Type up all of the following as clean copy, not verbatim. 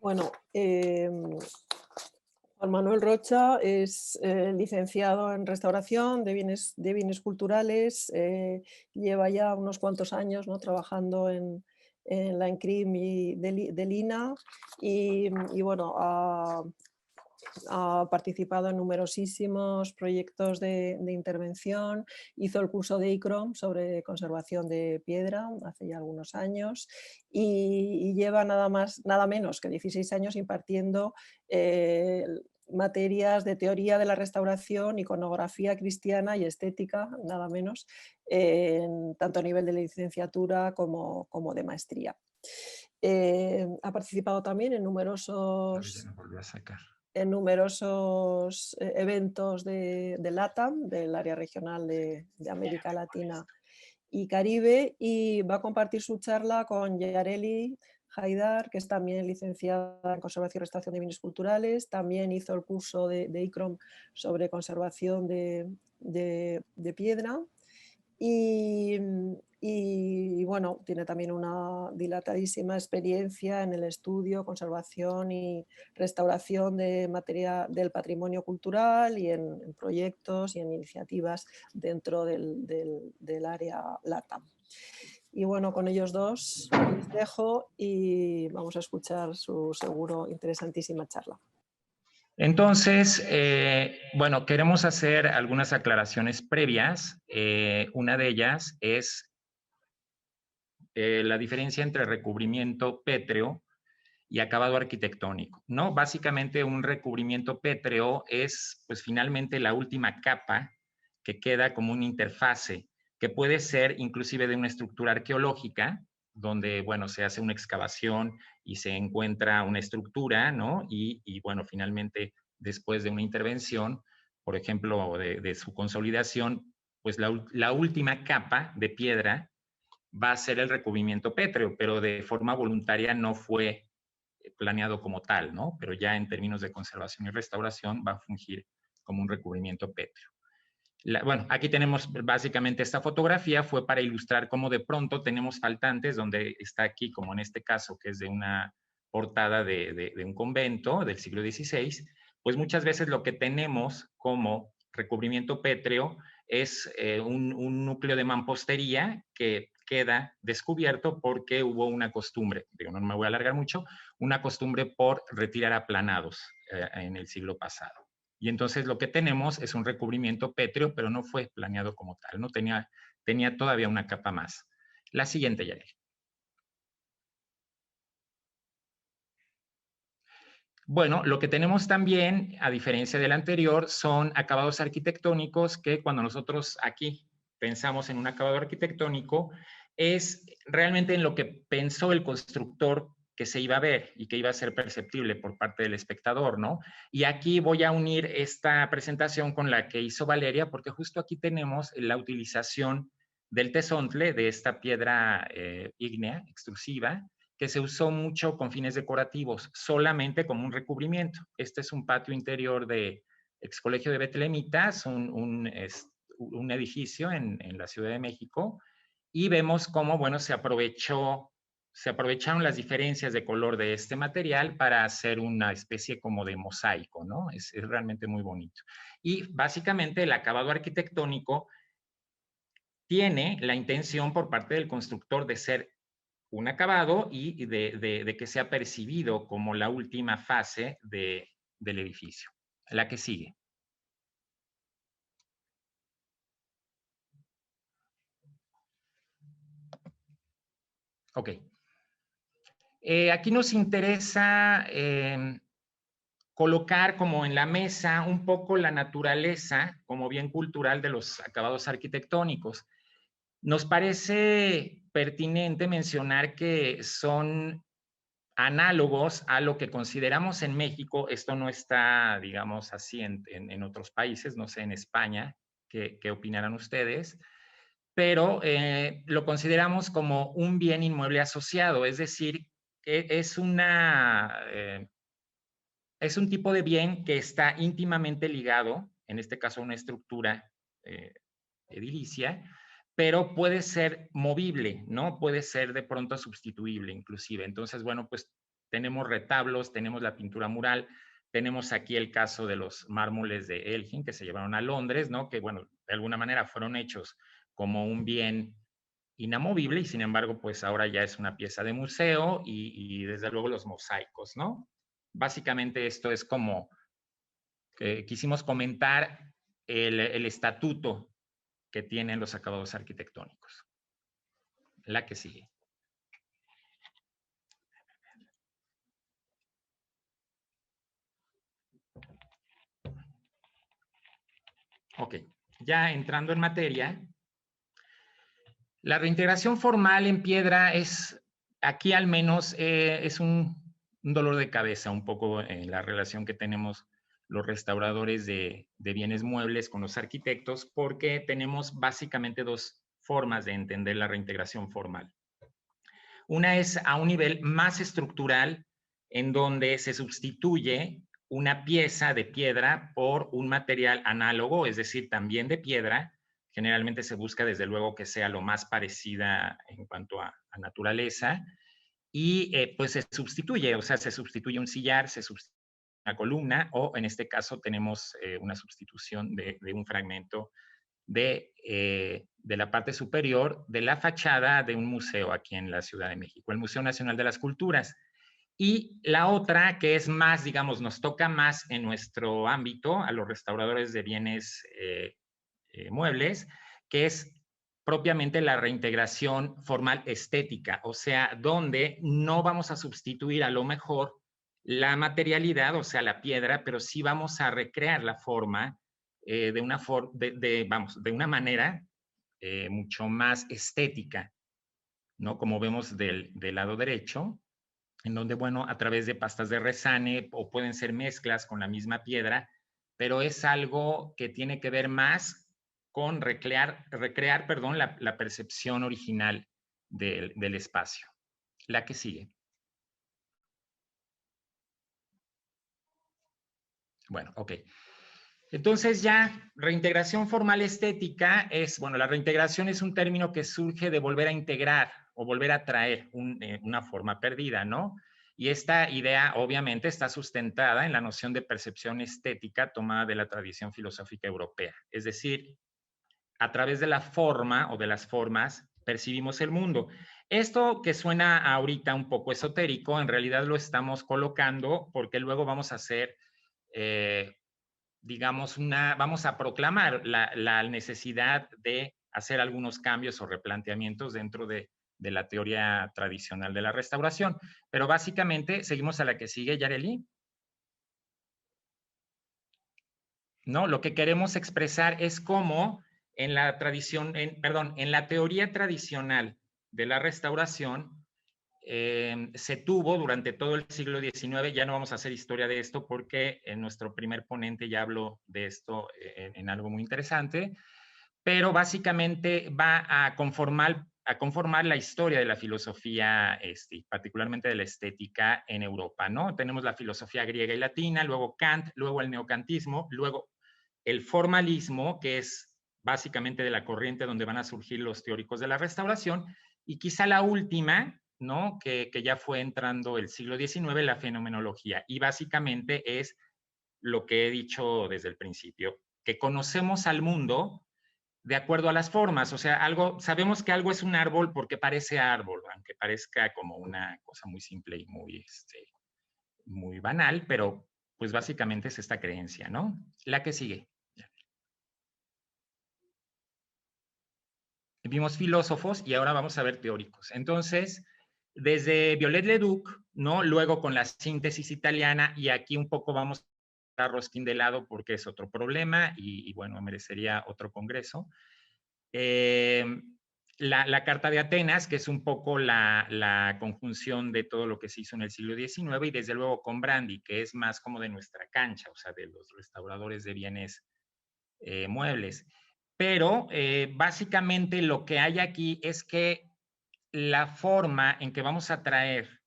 Bueno, Juan Manuel Rocha es licenciado en restauración de bienes culturales, lleva ya unos cuantos años, ¿no?, trabajando en la ENCRIM del INA y bueno, ha participado en numerosísimos proyectos de intervención, hizo el curso de ICROM sobre conservación de piedra hace ya algunos años y lleva nada menos que 16 años impartiendo eh, materias de teoría de la restauración, iconografía cristiana y estética, nada menos, tanto a nivel de licenciatura como de maestría. Ha participado también en Ahora ya numerosos me volvió a sacar. eventos de LATAM, del área regional de América Latina y Caribe, y va a compartir su charla con Yareli Haidar, que es también licenciada en Conservación y Restauración de Bienes Culturales, también hizo el curso de ICROM sobre conservación de piedra y, bueno, tiene también una dilatadísima experiencia en el estudio, conservación y restauración de materia del patrimonio cultural y en proyectos y en iniciativas dentro del área LATAM. Y bueno, con ellos dos les dejo y vamos a escuchar su seguro interesantísima charla. Entonces, bueno, queremos hacer algunas aclaraciones previas. Una de ellas es la diferencia entre recubrimiento pétreo y acabado arquitectónico, ¿no? Básicamente un recubrimiento pétreo es, pues finalmente la última capa que queda como una interfase, que puede ser inclusive de una estructura arqueológica, donde, bueno, se hace una excavación y se encuentra una estructura, ¿no? Bueno, finalmente, después de una intervención, por ejemplo, de su consolidación, pues la última capa de piedra va a ser el recubrimiento pétreo, pero de forma voluntaria no fue planeado como tal, ¿no? Pero ya en términos de conservación y restauración va a fungir como un recubrimiento pétreo. Bueno, aquí tenemos básicamente esta fotografía, fue para ilustrar cómo de pronto tenemos faltantes, donde está aquí, como en este caso, que es de una portada de un convento del siglo XVI, pues muchas veces lo que tenemos como recubrimiento pétreo es un núcleo de mampostería que queda descubierto porque hubo una costumbre, digo, no me voy a alargar mucho, una costumbre por retirar aplanados en el siglo pasado. Y entonces lo que tenemos es un recubrimiento pétreo, pero no fue planeado como tal, no tenía todavía una capa más. La siguiente, Yael. Bueno, lo que tenemos también, a diferencia del anterior, son acabados arquitectónicos que cuando nosotros aquí pensamos en un acabado arquitectónico, es realmente en lo que pensó el constructor que se iba a ver y que iba a ser perceptible por parte del espectador, ¿no? Y aquí voy a unir esta presentación con la que hizo Valeria, porque justo aquí tenemos la utilización del tesontle, de esta piedra ígnea extrusiva, que se usó mucho con fines decorativos, solamente como un recubrimiento. Este es un patio interior de ex colegio de Betlemitas, un edificio en la Ciudad de México, y vemos cómo, bueno, se aprovecharon las diferencias de color de este material para hacer una especie como de mosaico, ¿no? Es realmente muy bonito. Y básicamente el acabado arquitectónico tiene la intención por parte del constructor de ser un acabado y de que sea percibido como la última fase del edificio. La que sigue. Ok. Aquí nos interesa colocar como en la mesa un poco la naturaleza como bien cultural de los acabados arquitectónicos. Nos parece pertinente mencionar que son análogos a lo que consideramos en México. Esto no está, digamos, así en otros países, no sé, en España, ¿qué opinarán ustedes? Pero lo consideramos como un bien inmueble asociado, es decir, es un tipo de bien que está íntimamente ligado, en este caso a una estructura eh, edilicia, pero puede ser movible, ¿no? Puede ser de pronto sustituible inclusive. Entonces, bueno, pues tenemos retablos, tenemos la pintura mural, tenemos aquí el caso de los mármoles de Elgin que se llevaron a Londres, ¿no? Que, bueno, de alguna manera fueron hechos como un bien inamovible y sin embargo, pues ahora ya es una pieza de museo y desde luego los mosaicos, ¿no? Básicamente esto es como quisimos comentar el estatuto que tienen los acabados arquitectónicos. La que sigue. Ok, ya entrando en materia, la reintegración formal en piedra es, aquí al menos, es un dolor de cabeza un poco en la relación que tenemos los restauradores de bienes muebles con los arquitectos, porque tenemos básicamente dos formas de entender la reintegración formal. Una es a un nivel más estructural, en donde se sustituye una pieza de piedra por un material análogo, es decir, también de piedra. Generalmente se busca, desde luego, que sea lo más parecida en cuanto a naturaleza. Y pues se sustituye, o sea, se sustituye un sillar, se sustituye una columna, o en este caso tenemos una sustitución de un fragmento de la parte superior de la fachada de un museo aquí en la Ciudad de México, el Museo Nacional de las Culturas. Y la otra, que es más, digamos, nos toca más en nuestro ámbito, a los restauradores de bienes muebles, que es propiamente la reintegración formal estética, o sea, donde no vamos a sustituir a lo mejor la materialidad, o sea, la piedra, pero sí vamos a recrear la forma de una manera mucho más estética, ¿no? Como vemos del lado derecho, en donde, bueno, a través de pastas de resane o pueden ser mezclas con la misma piedra, pero es algo que tiene que ver más con recrear perdón, la percepción original del espacio. La que sigue. Bueno, ok. Entonces ya, reintegración formal estética es, bueno, la reintegración es un término que surge de volver a integrar o volver a traer una forma perdida, ¿no? Y esta idea obviamente está sustentada en la noción de percepción estética tomada de la tradición filosófica europea. Es decir, a través de la forma o de las formas percibimos el mundo. Esto que suena ahorita un poco esotérico, en realidad lo estamos colocando porque luego vamos a hacer digamos, vamos a proclamar la necesidad de hacer algunos cambios o replanteamientos dentro de la teoría tradicional de la restauración. Pero básicamente, seguimos a la que sigue, Yareli. ¿No? Lo que queremos expresar es cómo en la tradición, perdón, en la teoría tradicional de la restauración, se tuvo durante todo el siglo XIX, ya no vamos a hacer historia de esto porque en nuestro primer ponente ya habló de esto en algo muy interesante, pero básicamente va a conformar la historia de la filosofía, particularmente de la estética en Europa, ¿no? Tenemos la filosofía griega y latina, luego Kant, luego el neocantismo, luego el formalismo, que es básicamente de la corriente donde van a surgir los teóricos de la restauración, y quizá la última, ¿no? Que ya fue entrando el siglo XIX, la fenomenología. Y básicamente es lo que he dicho desde el principio, que conocemos al mundo de acuerdo a las formas. O sea, sabemos que algo es un árbol porque parece árbol, aunque parezca como una cosa muy simple y muy banal, pero pues básicamente es esta creencia, ¿no? La que sigue. Vimos filósofos y ahora vamos a ver teóricos. Entonces, desde Viollet-le-Duc, ¿no? Luego con la síntesis italiana, y aquí un poco vamos a Ruskin de lado porque es otro problema y bueno, merecería otro congreso. La Carta de Atenas, que es un poco la conjunción de todo lo que se hizo en el siglo XIX, y desde luego con Brandy, que es más como de nuestra cancha, o sea, de los restauradores de bienes muebles. Pero básicamente lo que hay aquí es que la forma en que vamos a traer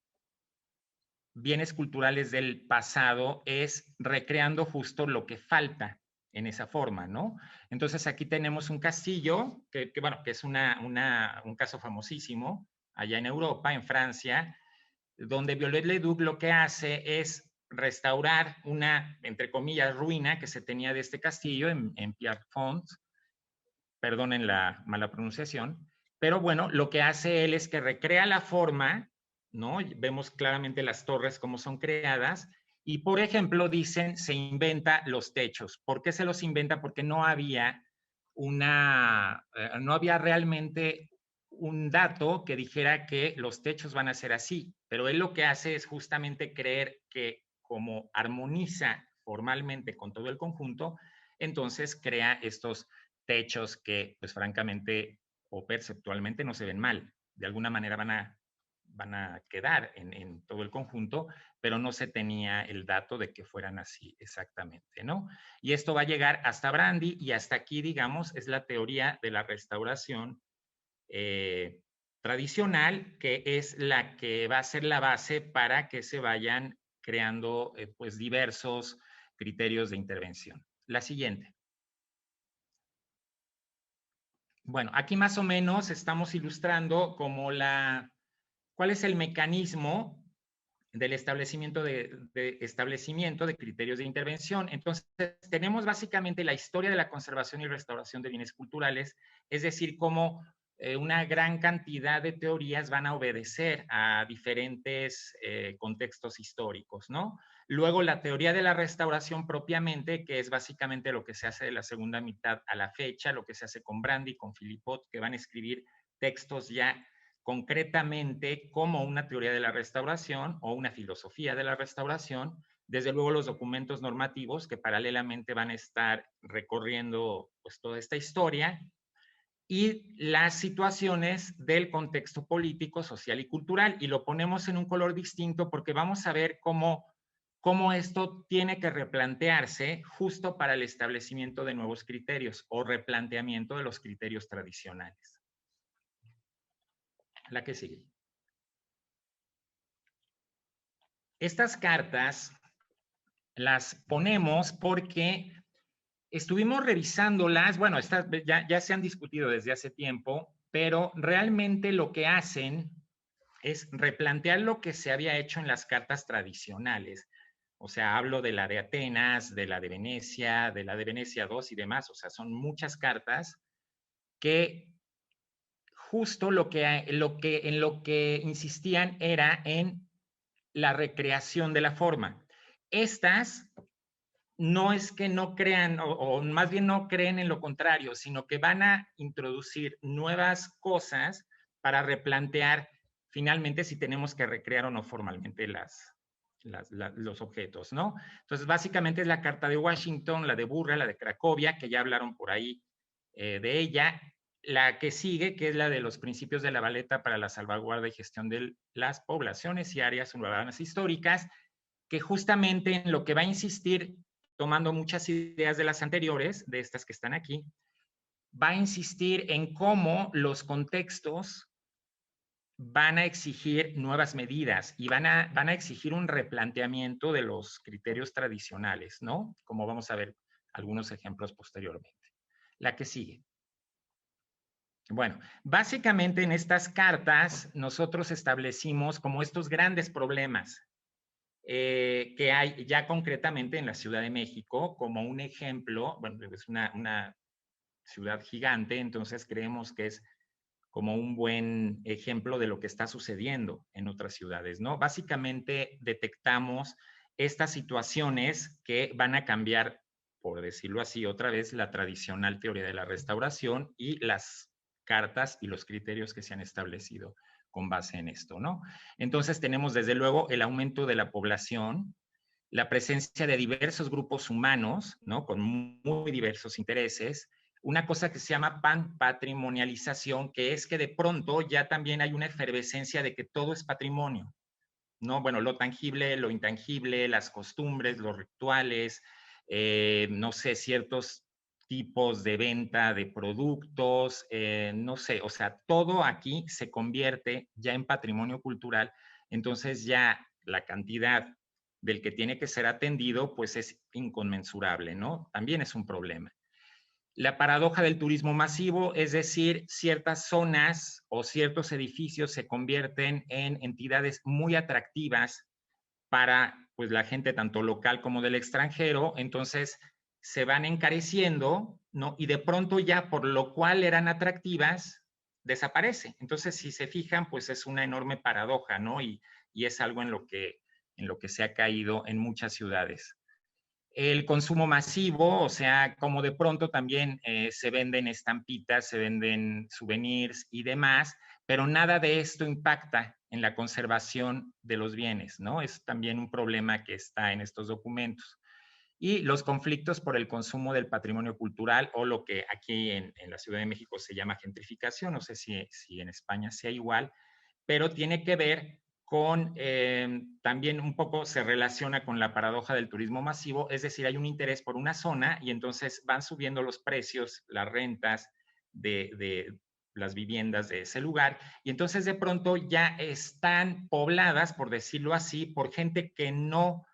bienes culturales del pasado es recreando justo lo que falta en esa forma, ¿no? Entonces aquí tenemos un castillo, bueno, que es un caso famosísimo allá en Europa, en Francia, donde Viollet-le-Duc lo que hace es restaurar una, entre comillas, ruina que se tenía de este castillo en Pierrefonds, perdonen la mala pronunciación, pero bueno, lo que hace él es que recrea la forma, ¿no? Vemos claramente las torres como son creadas, y por ejemplo, dicen, se inventa los techos. ¿Por qué se los inventa? Porque no había no había realmente un dato que dijera que los techos van a ser así, pero él lo que hace es justamente creer que como armoniza formalmente con todo el conjunto, entonces crea estos techos que, pues francamente o perceptualmente no se ven mal. De alguna manera van a quedar en todo el conjunto, pero no se tenía el dato de que fueran así exactamente, ¿no? Y esto va a llegar hasta Brandy y hasta aquí, digamos, es la teoría de la restauración tradicional, que es la que va a ser la base para que se vayan creando pues diversos criterios de intervención. La siguiente. Bueno, aquí más o menos estamos ilustrando como cuál es el mecanismo del establecimiento de criterios de intervención. Entonces, tenemos básicamente la historia de la conservación y restauración de bienes culturales, es decir, cómo una gran cantidad de teorías van a obedecer a diferentes contextos históricos, ¿no? Luego, la teoría de la restauración propiamente, que es básicamente lo que se hace de la segunda mitad a la fecha, lo que se hace con Brandy, con Philippot, que van a escribir textos ya concretamente como una teoría de la restauración o una filosofía de la restauración, desde luego los documentos normativos que paralelamente van a estar recorriendo pues toda esta historia y las situaciones del contexto político, social y cultural, y lo ponemos en un color distinto porque vamos a ver cómo esto tiene que replantearse justo para el establecimiento de nuevos criterios o replanteamiento de los criterios tradicionales. La que sigue. Estas cartas las ponemos porque estuvimos revisándolas, bueno, estas ya se han discutido desde hace tiempo, pero realmente lo que hacen es replantear lo que se había hecho en las cartas tradicionales. O sea, hablo de la de Atenas, de la de Venecia, de la de Venecia II y demás. O sea, son muchas cartas que justo en lo que insistían era en la recreación de la forma. Estas no es que no crean, o más bien no creen en lo contrario, sino que van a introducir nuevas cosas para replantear finalmente si tenemos que recrear o no formalmente los objetos, ¿no? Entonces, básicamente es la Carta de Washington, la de Burra, la de Cracovia, que ya hablaron por ahí de ella, la que sigue, que es la de los principios de la Valeta para la salvaguarda y gestión de las poblaciones y áreas urbanas históricas, que justamente en lo que va a insistir, tomando muchas ideas de las anteriores, de estas que están aquí, va a insistir en cómo los contextos van a exigir nuevas medidas y van a exigir un replanteamiento de los criterios tradicionales, ¿no? Como vamos a ver algunos ejemplos posteriormente. La que sigue. Bueno, básicamente en estas cartas nosotros establecimos como estos grandes problemas que hay ya concretamente en la Ciudad de México como un ejemplo. Bueno, es una ciudad gigante, entonces creemos que es como un buen ejemplo de lo que está sucediendo en otras ciudades, ¿no? Básicamente detectamos estas situaciones que van a cambiar, por decirlo así, otra vez la tradicional teoría de la restauración y las cartas y los criterios que se han establecido con base en esto, ¿no? Entonces tenemos desde luego el aumento de la población, la presencia de diversos grupos humanos, ¿no? Con muy diversos intereses, una cosa que se llama panpatrimonialización, que es que de pronto ya también hay una efervescencia de que todo es patrimonio, ¿no? Bueno, lo tangible, lo intangible, las costumbres, los rituales, no sé, ciertos tipos de venta de productos, no sé, o sea, todo aquí se convierte ya en patrimonio cultural, entonces ya la cantidad del que tiene que ser atendido, pues es inconmensurable, ¿no? También es un problema. La paradoja del turismo masivo, es decir, ciertas zonas o ciertos edificios se convierten en entidades muy atractivas para pues, la gente tanto local como del extranjero, entonces se van encareciendo, ¿no? Y de pronto ya por lo cual eran atractivas, desaparece. Entonces, si se fijan, pues es una enorme paradoja, ¿no? Y es algo en lo que se ha caído en muchas ciudades. El consumo masivo, o sea, como de pronto también se venden estampitas, se venden souvenirs y demás, pero nada de esto impacta en la conservación de los bienes, ¿no? Es también un problema que está en estos documentos. Y los conflictos por el consumo del patrimonio cultural, o lo que aquí en la Ciudad de México se llama gentrificación, no sé si en España sea igual, pero tiene que ver con, también un poco se relaciona con la paradoja del turismo masivo, es decir, hay un interés por una zona y entonces van subiendo los precios, las rentas de las viviendas de ese lugar, y entonces de pronto ya están pobladas, por decirlo así, por gente que no,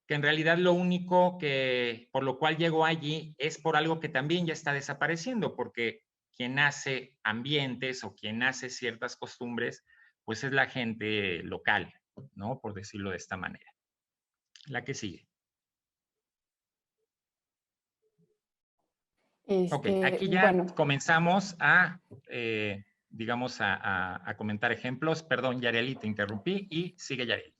que en realidad lo único que, por lo cual llegó allí es por algo que también ya está desapareciendo, porque quien hace ambientes o quien hace ciertas costumbres, pues es la gente local, ¿no? Por decirlo de esta manera. La que sigue. Ok, aquí ya Bueno, comenzamos a, digamos, a comentar ejemplos. Perdón, Yareli, te interrumpí y sigue Yareli.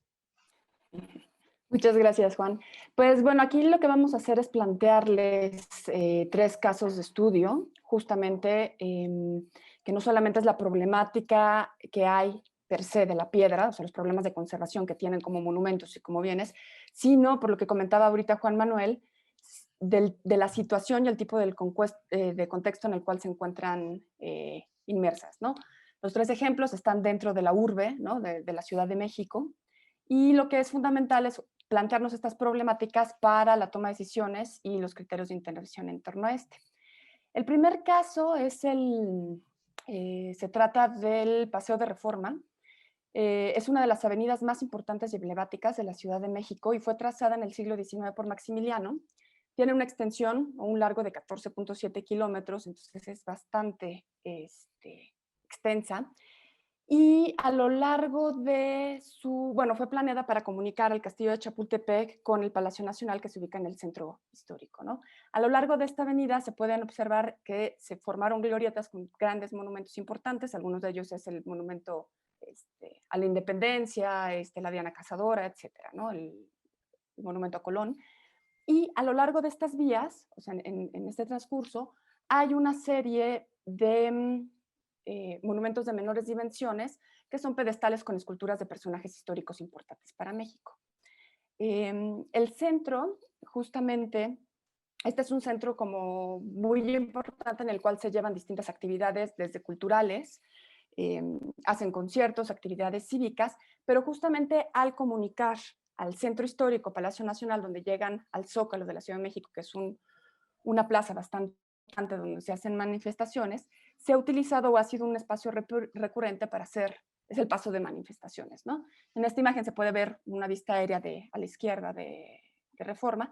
muchas gracias, Juan. Pues bueno, aquí lo que vamos a hacer es plantearles 3 casos de estudio, justamente que no solamente es la problemática que hay per se de la piedra, o sea, los problemas de conservación que tienen como monumentos y como bienes, sino, por lo que comentaba ahorita Juan Manuel, de la situación y el tipo de contexto en el cual se encuentran inmersas, ¿no? Los 3 ejemplos están dentro de la urbe, ¿no? de la Ciudad de México, y lo que es fundamental es plantearnos estas problemáticas para la toma de decisiones y los criterios de intervención en torno a este. El primer caso es se trata del Paseo de Reforma. Es una de las avenidas más importantes y emblemáticas de la Ciudad de México y fue trazada en el siglo XIX por Maximiliano. Tiene una extensión o un largo de 14.7 kilómetros, entonces es bastante extensa. Y a lo largo de bueno, fue planeada para comunicar el castillo de Chapultepec con el Palacio Nacional que se ubica en el centro histórico, ¿no? A lo largo de esta avenida se pueden observar que se formaron glorietas con grandes monumentos importantes, algunos de ellos es el monumento a la Independencia, la Diana Cazadora, etcétera, ¿no? El monumento a Colón. Y a lo largo de estas vías, o sea, en este transcurso, hay una serie de monumentos de menores dimensiones que son pedestales con esculturas de personajes históricos importantes para México. El centro, justamente, este es un centro como muy importante en el cual se llevan distintas actividades, desde culturales, hacen conciertos, actividades cívicas, pero justamente al comunicar al centro histórico, Palacio Nacional, donde llegan al Zócalo de la Ciudad de México, que es una plaza bastante donde se hacen manifestaciones, se ha utilizado o ha sido un espacio recurrente para hacer, es el paso de manifestaciones, ¿no? En esta imagen se puede ver una vista aérea a la izquierda de Reforma,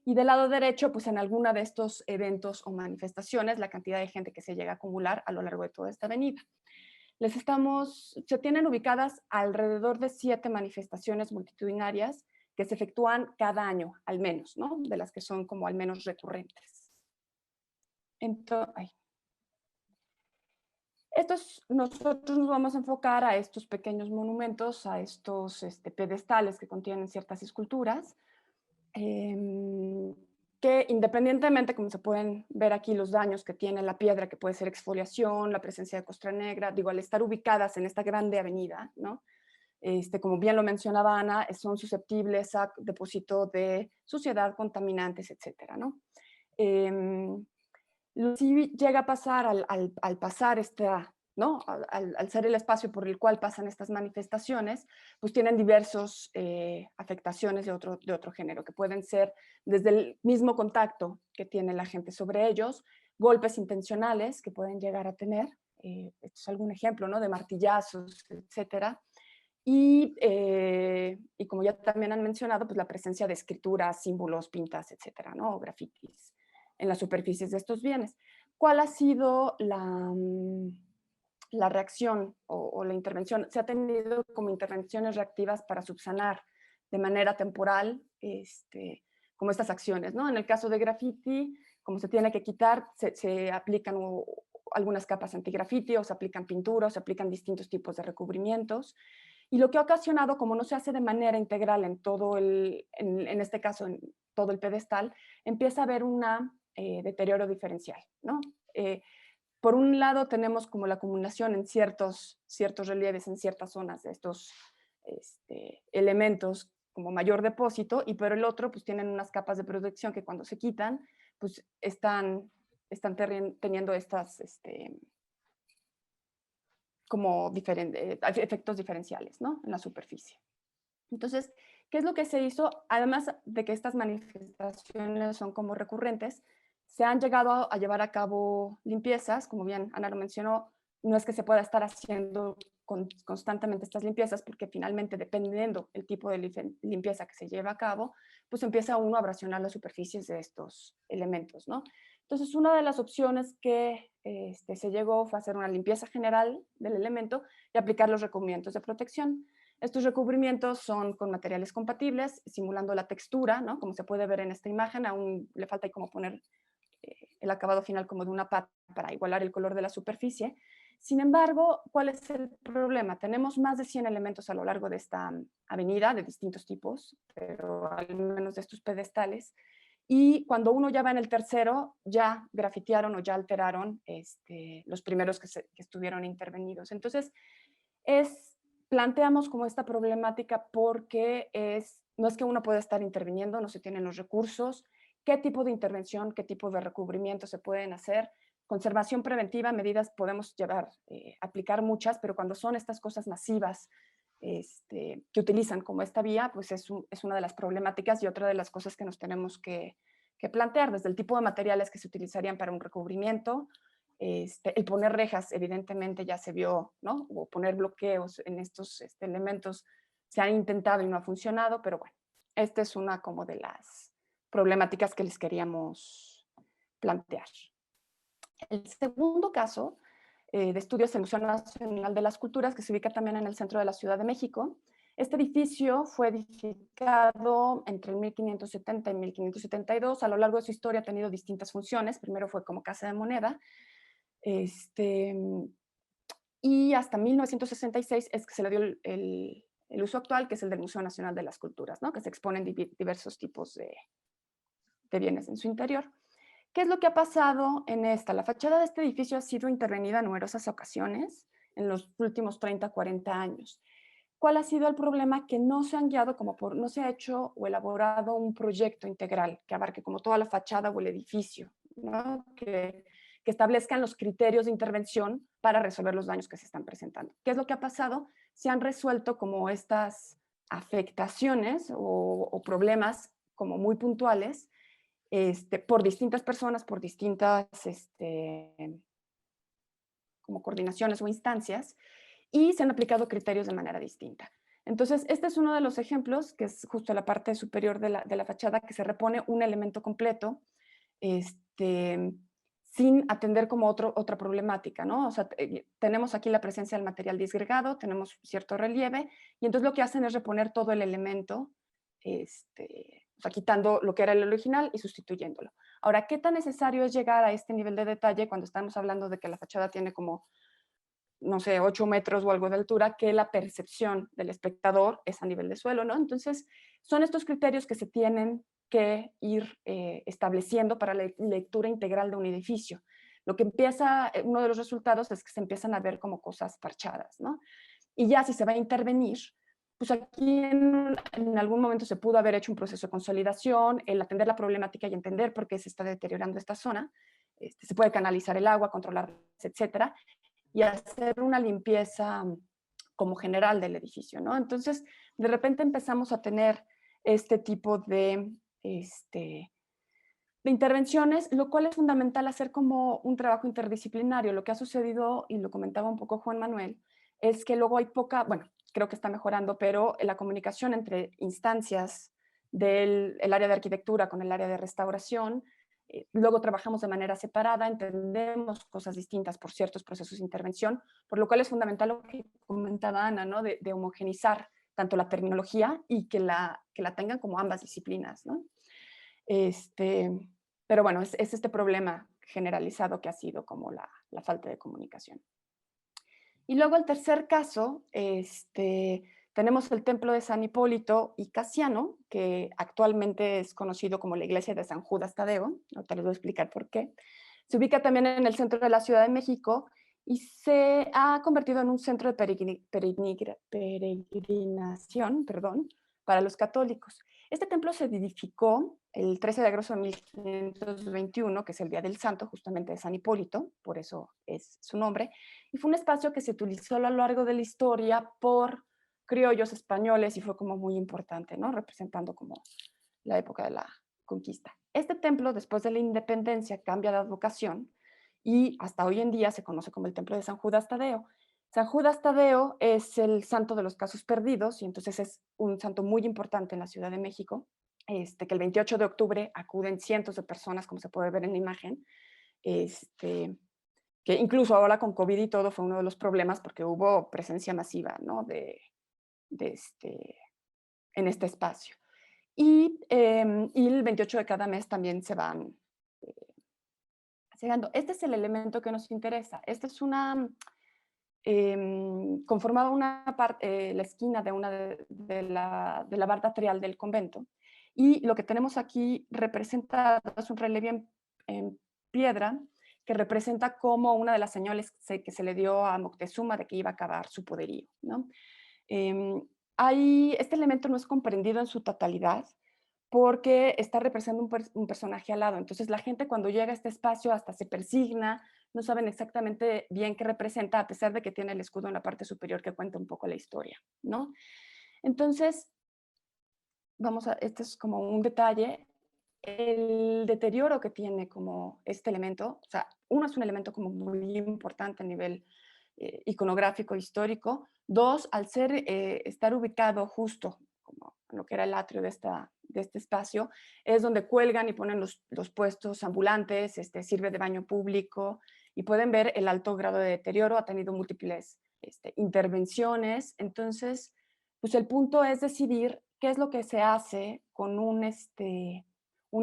y del lado derecho, pues en alguna de estos eventos o manifestaciones, la cantidad de gente que se llega a acumular a lo largo de toda esta avenida. Se tienen ubicadas alrededor de 7 manifestaciones multitudinarias que se efectúan cada año, al menos, ¿no? De las que son como al menos recurrentes. Entonces, nosotros nos vamos a enfocar a estos pequeños monumentos, a estos pedestales que contienen ciertas esculturas, que independientemente, como se pueden ver aquí, los daños que tiene la piedra, que puede ser exfoliación, la presencia de costra negra, digo, al estar ubicadas en esta grande avenida, ¿no? Como bien lo mencionaba Ana, son susceptibles a depósito de suciedad, contaminantes, etcétera, ¿no? Si llega a pasar al pasar ¿no? Al ser el espacio por el cual pasan estas manifestaciones, pues tienen diversas afectaciones de otro género, que pueden ser desde el mismo contacto que tiene la gente sobre ellos, golpes intencionales que pueden llegar a tener, esto es algún ejemplo, ¿no? De martillazos, etcétera. Y como ya también han mencionado, pues la presencia de escrituras, símbolos, pintas, etcétera, ¿no? O grafitis. las superficies de estos bienes. ¿Cuál ha sido la reacción o la intervención? Se ha tenido como intervenciones reactivas para subsanar de manera temporal como estas acciones, ¿no? En el caso de graffiti, como se tiene que quitar, se aplican algunas capas antigrafiti, o se aplican pinturas, o se aplican distintos tipos de recubrimientos. Y lo que ha ocasionado, como no se hace de manera integral en todo en este caso, en todo el pedestal, empieza a haber un deterioro diferencial, ¿no? Por un lado tenemos como la acumulación en ciertos relieves, en ciertas zonas de estos elementos como mayor depósito, y por el otro pues tienen unas capas de protección que cuando se quitan pues están teniendo estas como efectos diferenciales, ¿no? En la superficie. Entonces, ¿qué es lo que se hizo? Además de que estas manifestaciones son como recurrentes, se han llegado a llevar a cabo limpiezas, como bien Ana lo mencionó, no es que se pueda estar haciendo constantemente estas limpiezas, porque finalmente, dependiendo el tipo de limpieza que se lleva a cabo, pues empieza uno a abrasionar las superficies de estos elementos, ¿no? Entonces, una de las opciones que se llegó fue hacer una limpieza general del elemento y aplicar los recubrimientos de protección. Estos recubrimientos son con materiales compatibles, simulando la textura, ¿no? Como se puede ver en esta imagen, aún le falta ahí como poner el acabado final como de una pata para igualar el color de la superficie. Sin embargo, ¿cuál es el problema? Tenemos más de 100 elementos a lo largo de esta avenida, de distintos tipos, pero al menos de estos pedestales, y cuando uno ya va en el tercero, ya grafitearon o ya alteraron los primeros que estuvieron intervenidos. Entonces, planteamos como esta problemática porque no es que uno pueda estar interviniendo, no se tienen los recursos, qué tipo de intervención, qué tipo de recubrimiento se pueden hacer. Conservación preventiva, medidas podemos aplicar muchas, pero cuando son estas cosas masivas que utilizan como esta vía, pues es una de las problemáticas y otra de las cosas que nos tenemos que plantear, desde el tipo de materiales que se utilizarían para un recubrimiento. El poner rejas, evidentemente ya se vio, ¿no? O poner bloqueos en estos elementos se han intentado y no ha funcionado, pero bueno, esta es una como de las problemáticas que les queríamos plantear. El segundo caso de estudio es el Museo Nacional de las Culturas, que se ubica también en el centro de la Ciudad de México. Este edificio fue edificado entre el 1570 y 1572. A lo largo de su historia ha tenido distintas funciones. Primero fue como casa de moneda, y hasta 1966 es que se le dio el uso actual, que es el del Museo Nacional de las Culturas, ¿no? Que se exponen diversos tipos de bienes en su interior. ¿Qué es lo que ha pasado en esta? La fachada de este edificio ha sido intervenida en numerosas ocasiones en los últimos 30, 40 años. ¿Cuál ha sido el problema? Que no se han guiado no se ha hecho o elaborado un proyecto integral que abarque como toda la fachada o el edificio, ¿no? Que establezcan los criterios de intervención para resolver los daños que se están presentando. ¿Qué es lo que ha pasado? Se han resuelto como estas afectaciones o problemas como muy puntuales por distintas personas, por distintas como coordinaciones o instancias, y se han aplicado criterios de manera distinta. Entonces, este es uno de los ejemplos, que es justo la parte superior de la fachada, que se repone un elemento completo, sin atender como otra problemática, ¿no? O sea, tenemos aquí la presencia del material disgregado, tenemos cierto relieve, y entonces lo que hacen es reponer todo el elemento, o sea, quitando lo que era el original y sustituyéndolo. Ahora, ¿qué tan necesario es llegar a este nivel de detalle cuando estamos hablando de que la fachada tiene como, no sé, 8 metros o algo de altura, que la percepción del espectador es a nivel de suelo, ¿no? Entonces, son estos criterios que se tienen que ir estableciendo para la lectura integral de un edificio. Lo que uno de los resultados es que se empiezan a ver como cosas parchadas, ¿no? Y ya si se va a intervenir, pues aquí en algún momento se pudo haber hecho un proceso de consolidación, el atender la problemática y entender por qué se está deteriorando esta zona. Se puede canalizar el agua, controlar, etcétera, y hacer una limpieza como general del edificio, ¿no? Entonces, de repente empezamos a tener este tipo de intervenciones, lo cual es fundamental hacer como un trabajo interdisciplinario. Lo que ha sucedido, y lo comentaba un poco Juan Manuel, es que luego hay bueno, creo que está mejorando, pero la comunicación entre instancias del área de arquitectura con el área de restauración luego trabajamos de manera separada, entendemos cosas distintas por ciertos procesos de intervención, por lo cual es fundamental lo que comentaba Ana, ¿no? De homogenizar tanto la terminología y que la tengan como ambas disciplinas, ¿no? Pero bueno, es este problema generalizado que ha sido como la falta de comunicación. Y luego el tercer caso, tenemos el templo de San Hipólito y Casiano, que actualmente es conocido como la iglesia de San Judas Tadeo, ahorita les voy a explicar por qué. Se ubica también en el centro de la Ciudad de México y se ha convertido en un centro de peregrinación, para los católicos. Este templo se edificó el 13 de agosto de 1521, que es el Día del Santo, justamente de San Hipólito, por eso es su nombre, y fue un espacio que se utilizó a lo largo de la historia por criollos españoles y fue como muy importante, ¿no? Representando como la época de la conquista. Este templo, después de la independencia, cambia de advocación y hasta hoy en día se conoce como el Templo de San Judas Tadeo. San Judas Tadeo es el santo de los casos perdidos y entonces es un santo muy importante en la Ciudad de México, que el 28 de octubre acuden cientos de personas, como se puede ver en la imagen, que incluso ahora con COVID y todo fue uno de los problemas porque hubo presencia masiva, ¿no? En este espacio. Y el 28 de cada mes también se van llegando. Este es el elemento que nos interesa. Esta es una... conformaba la esquina de la barda atrial del convento. Y lo que tenemos aquí representado es un relieve en piedra que representa como una de las señales que se le dio a Moctezuma de que iba a acabar su poderío, ¿no? Este elemento no es comprendido en su totalidad porque está representando un personaje al lado. Entonces la gente cuando llega a este espacio hasta se persigna, no saben exactamente bien qué representa, a pesar de que tiene el escudo en la parte superior que cuenta un poco la historia, ¿no? Entonces, este es como un detalle, el deterioro que tiene como este elemento, o sea, uno es un elemento como muy importante a nivel iconográfico, histórico. Dos, al estar ubicado justo como en lo que era el atrio de este espacio, es donde cuelgan y ponen los puestos ambulantes, sirve de baño público y pueden ver el alto grado de deterioro, ha tenido múltiples intervenciones. Entonces, pues el punto es decidir qué es lo que se hace con un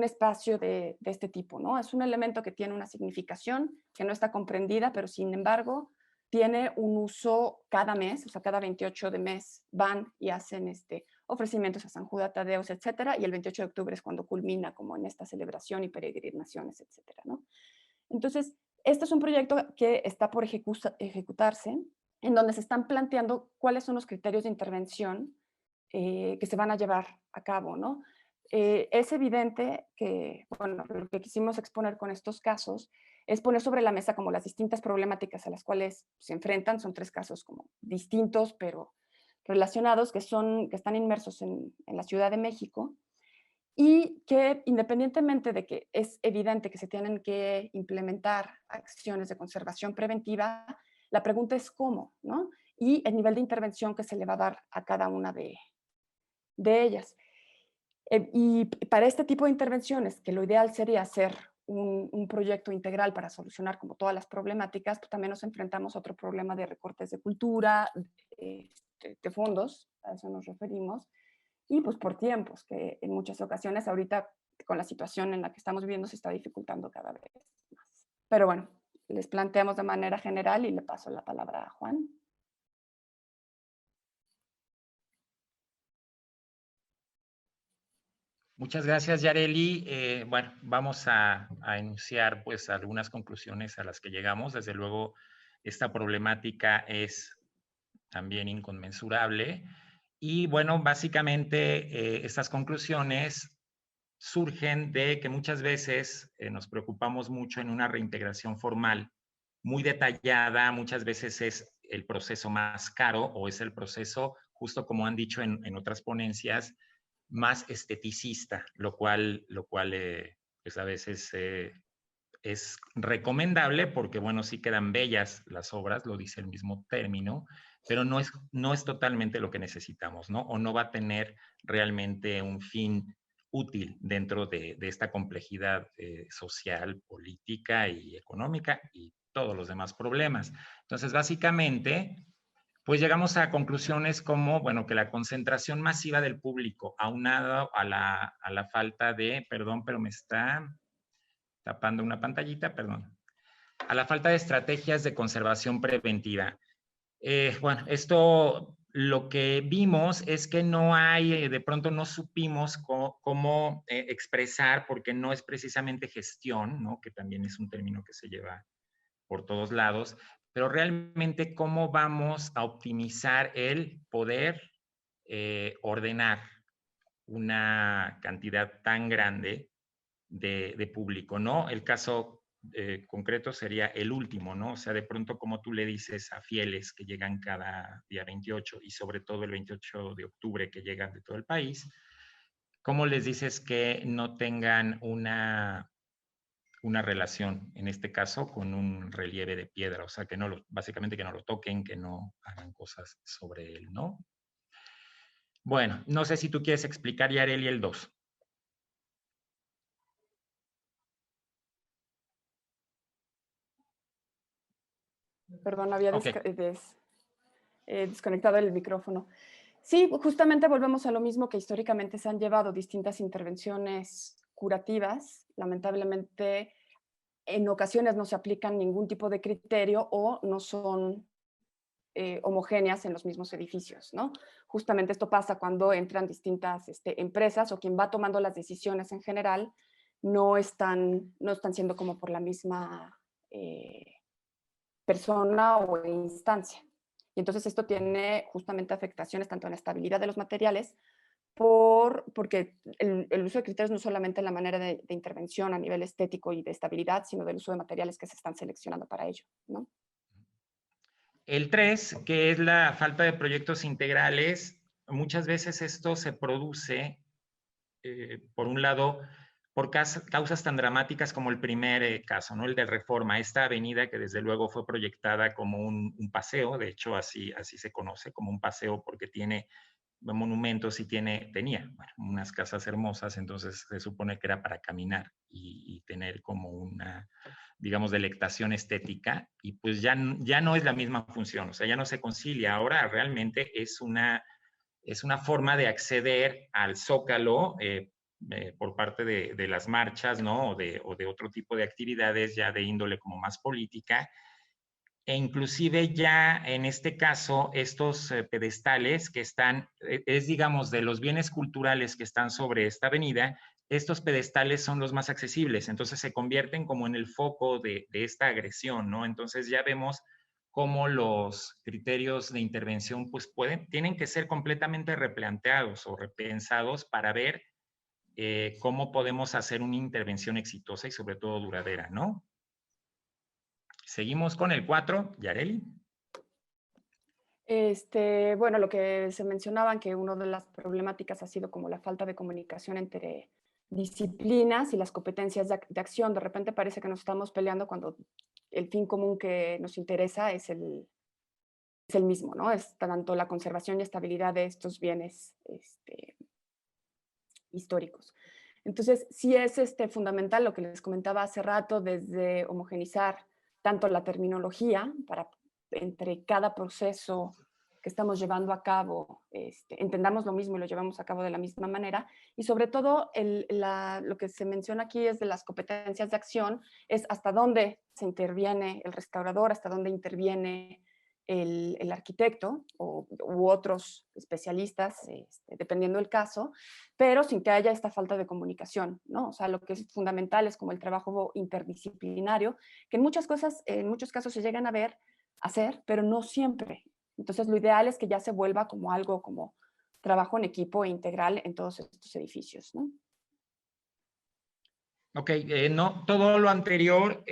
espacio de este tipo, ¿no? Es un elemento que tiene una significación que no está comprendida, pero sin embargo tiene un uso cada mes, o sea, cada 28 de mes van y hacen ofrecimientos a San Judas Tadeo, etcétera, y el 28 de octubre es cuando culmina como en esta celebración y peregrinaciones, etcétera, ¿no? Entonces, este es un proyecto que está por ejecutarse, en donde se están planteando cuáles son los criterios de intervención que se van a llevar a cabo, ¿no? Es evidente que, bueno, lo que quisimos exponer con estos casos es poner sobre la mesa como las distintas problemáticas a las cuales se enfrentan. Son 3 casos como distintos, pero relacionados, que están inmersos en la Ciudad de México y que independientemente de que es evidente que se tienen que implementar acciones de conservación preventiva, la pregunta es cómo, ¿no? Y el nivel de intervención que se le va a dar a cada una de ellas. Y para este tipo de intervenciones, que lo ideal sería hacer un proyecto integral para solucionar como todas las problemáticas, pues también nos enfrentamos a otro problema de recortes de cultura, de fondos, a eso nos referimos, y pues por tiempos, que en muchas ocasiones ahorita con la situación en la que estamos viviendo se está dificultando cada vez más. Pero bueno, les planteamos de manera general y le paso la palabra a Juan. Muchas gracias, Yareli. Bueno, vamos a enunciar pues algunas conclusiones a las que llegamos. Desde luego, esta problemática es también inconmensurable. Y bueno, básicamente estas conclusiones surgen de que muchas veces nos preocupamos mucho en una reintegración formal muy detallada, muchas veces es el proceso más caro o es el proceso, justo como han dicho en otras ponencias, más esteticista, lo cual pues a veces es recomendable porque, bueno, sí quedan bellas las obras, lo dice el mismo término, pero no es totalmente lo que necesitamos, ¿no? O no va a tener realmente un fin útil dentro de esta complejidad social, política y económica y todos los demás problemas. Entonces, básicamente, pues llegamos a conclusiones como, bueno, que la concentración masiva del público, aunado a la falta de, perdón, pero me está tapando una pantallita, perdón, a la falta de estrategias de conservación preventiva. Bueno, esto lo que vimos es que no hay, de pronto no supimos cómo expresar, porque no es precisamente gestión, ¿no? Que también es un término que se lleva por todos lados, pero realmente cómo vamos a optimizar el poder ordenar una cantidad tan grande de público, ¿no? El caso concreto sería el último, ¿no? O sea, de pronto como tú le dices a fieles que llegan cada día 28 y sobre todo el 28 de octubre que llegan de todo el país, ¿cómo les dices que no tengan una relación, en este caso, con un relieve de piedra? O sea, que no lo, básicamente que no lo toquen, que no hagan cosas sobre él, ¿no? Bueno, no sé si tú quieres explicar, Yareli, el 2. Perdón, había Ok. desconectado el micrófono. Sí, justamente volvemos a lo mismo, que históricamente se han llevado distintas intervenciones curativas. Lamentablemente, en ocasiones no se aplican ningún tipo de criterio o no son homogéneas en los mismos edificios, ¿no? Justamente esto pasa cuando entran distintas empresas, o quien va tomando las decisiones en general no están siendo como por la misma persona o instancia. Y entonces esto tiene justamente afectaciones tanto en la estabilidad de los materiales, porque el uso de criterios no solamente en la manera de intervención a nivel estético y de estabilidad, sino del uso de materiales que se están seleccionando para ello, ¿no? El 3, que es la falta de proyectos integrales, muchas veces esto se produce, por un lado, por causas tan dramáticas como el primer caso, ¿no? El de Reforma, esta avenida que desde luego fue proyectada como un paseo, de hecho así se conoce, como un paseo, porque tiene monumentos y tenía bueno, unas casas hermosas, entonces se supone que era para caminar y tener como una, digamos, delectación estética, y pues ya no es la misma función, o sea, ya no se concilia, ahora realmente es una forma de acceder al Zócalo por parte de las marchas, ¿no? O de otro tipo de actividades ya de índole como más política, e inclusive ya en este caso estos pedestales que están, es digamos de los bienes culturales que están sobre esta avenida, estos pedestales son los más accesibles, entonces se convierten como en el foco de esta agresión, ¿no? Entonces ya vemos cómo los criterios de intervención pues tienen que ser completamente replanteados o repensados para ver cómo podemos hacer una intervención exitosa y sobre todo duradera, ¿no? Seguimos con el 4, Yareli. Bueno, lo que se mencionaban, que una de las problemáticas ha sido como la falta de comunicación entre disciplinas y las competencias de acción. De repente parece que nos estamos peleando cuando el fin común que nos interesa es el mismo, ¿no? Es tanto la conservación y estabilidad de estos bienes históricos. Entonces, sí es fundamental lo que les comentaba hace rato, desde homogenizar tanto la terminología para entre cada proceso que estamos llevando a cabo, entendamos lo mismo y lo llevamos a cabo de la misma manera, y sobre todo lo que se menciona aquí es de las competencias de acción, es hasta dónde se interviene el restaurador, hasta dónde interviene el arquitecto u otros especialistas, dependiendo del caso, pero sin que haya esta falta de comunicación, ¿no? O sea, lo que es fundamental es como el trabajo interdisciplinario, que en muchos casos se llegan a hacer, pero no siempre. Entonces, lo ideal es que ya se vuelva como algo como trabajo en equipo e integral en todos estos edificios, ¿no? Ok, no, todo lo anterior,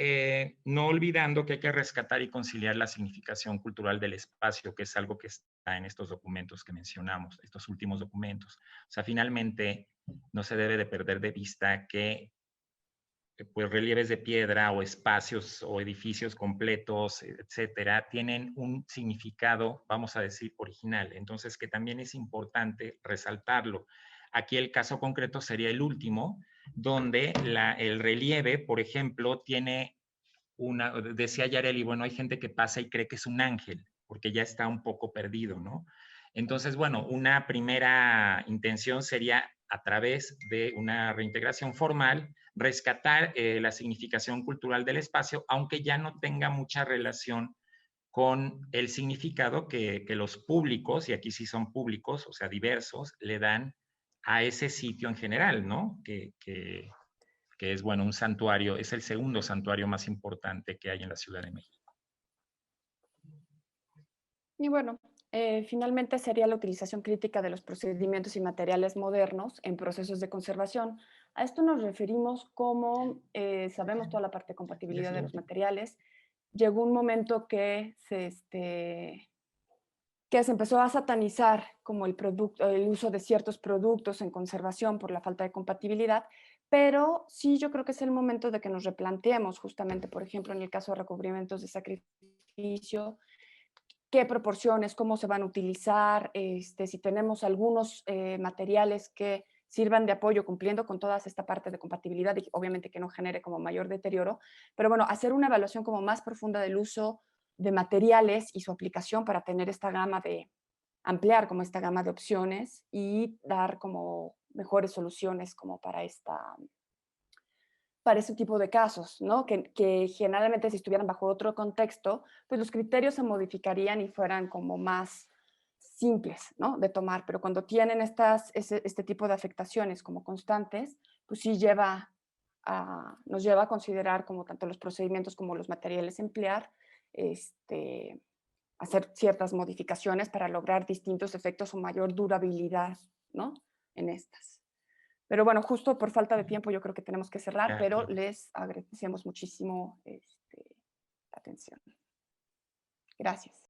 no olvidando que hay que rescatar y conciliar la significación cultural del espacio, que es algo que está en estos documentos que mencionamos, estos últimos documentos. O sea, finalmente no se debe de perder de vista que pues relieves de piedra o espacios o edificios completos, etcétera, tienen un significado, vamos a decir, original. Entonces, que también es importante resaltarlo. Aquí el caso concreto sería el último, donde el relieve, por ejemplo, tiene decía Yareli, bueno, hay gente que pasa y cree que es un ángel, porque ya está un poco perdido, ¿no? Entonces, bueno, una primera intención sería, a través de una reintegración formal, rescatar la significación cultural del espacio, aunque ya no tenga mucha relación con el significado que los públicos, y aquí sí son públicos, o sea, diversos, le dan a ese sitio en general, ¿no? Que es, bueno, un santuario, es el segundo santuario más importante que hay en la Ciudad de México. Y bueno, finalmente sería la utilización crítica de los procedimientos y materiales modernos en procesos de conservación. A esto nos referimos como, sabemos toda la parte de compatibilidad de los materiales. Llegó un momento que se empezó a satanizar como el uso de ciertos productos en conservación por la falta de compatibilidad, pero sí yo creo que es el momento de que nos replanteemos justamente, por ejemplo, en el caso de recubrimientos de sacrificio, qué proporciones, cómo se van a utilizar, si tenemos algunos materiales que sirvan de apoyo cumpliendo con toda esta parte de compatibilidad y obviamente que no genere como mayor deterioro, pero bueno, hacer una evaluación como más profunda del uso de materiales y su aplicación para tener esta gama ampliar como esta gama de opciones y dar como mejores soluciones como para ese tipo de casos, ¿no? Que generalmente si estuvieran bajo otro contexto, pues los criterios se modificarían y fueran como más simples, ¿no? De tomar, pero cuando tienen este tipo de afectaciones como constantes, pues sí nos lleva a considerar como tanto los procedimientos como los materiales emplear, hacer ciertas modificaciones para lograr distintos efectos o mayor durabilidad, ¿no? En estas. Pero bueno, justo por falta de tiempo yo creo que tenemos que cerrar, pero les agradecemos muchísimo la atención. Gracias.